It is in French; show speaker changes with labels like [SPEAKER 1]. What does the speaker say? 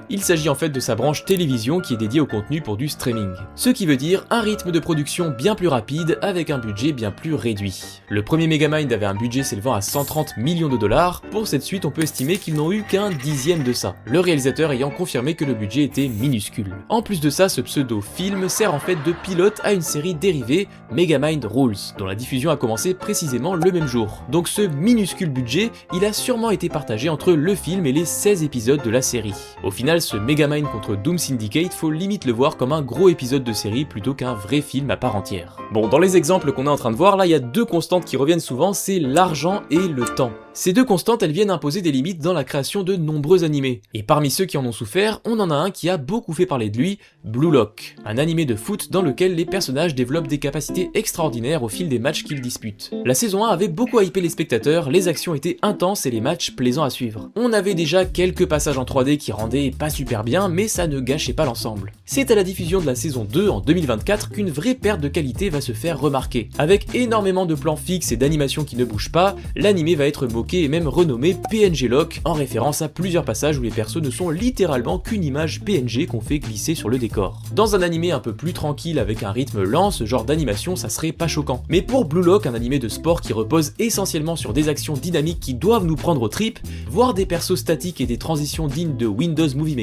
[SPEAKER 1] Il s'agit en fait de sa branche télévision qui est dédiée au contenu pour du streaming. Ce qui veut dire un rythme de production bien plus rapide avec un budget bien plus réduit. Le premier Megamind avait un budget s'élevant à 130 millions de dollars, pour cette suite on peut estimer qu'ils n'ont eu qu'un dixième de ça, le réalisateur ayant confirmé que le budget était minuscule. En plus de ça, ce pseudo-film sert en fait de pilote à une série dérivée, Megamind Rules, dont la diffusion a commencé précisément le même jour. Donc ce minuscule budget, il a sûrement été partagé entre le film et les 16 épisodes de la série. Au final, ce Megamind contre Doom Syndicate, faut limite le voir comme un gros épisode de série plutôt qu'un vrai film à part entière. Bon, dans les exemples qu'on est en train de voir, là il y a deux constantes qui reviennent souvent, c'est l'argent et le temps. Ces deux constantes, elles viennent imposer des limites dans la création de nombreux animés. Et parmi ceux qui en ont souffert, on en a un qui a beaucoup fait parler de lui, Blue Lock, un animé de foot dans lequel les personnages développent des capacités extraordinaires au fil des matchs qu'ils disputent. La saison 1 avait beaucoup hypé les spectateurs, les actions étaient intenses et les matchs plaisants à suivre. On avait déjà quelques passages en 3D qui rendaient pas super bien, mais ça ne gâchait pas l'ensemble. C'est à la diffusion de la saison 2 en 2024 qu'une vraie perte de qualité va se faire remarquer. Avec énormément de plans fixes et d'animations qui ne bougent pas, l'animé va être moqué et même renommé PNG Lock, en référence à plusieurs passages où les persos ne sont littéralement qu'une image PNG qu'on fait glisser sur le décor. Dans un animé un peu plus tranquille avec un rythme lent, ce genre d'animation ça serait pas choquant. Mais pour Blue Lock, un animé de sport qui repose essentiellement sur des actions dynamiques qui doivent nous prendre aux tripes, voir des persos statiques et des transitions dignes de Windows Movie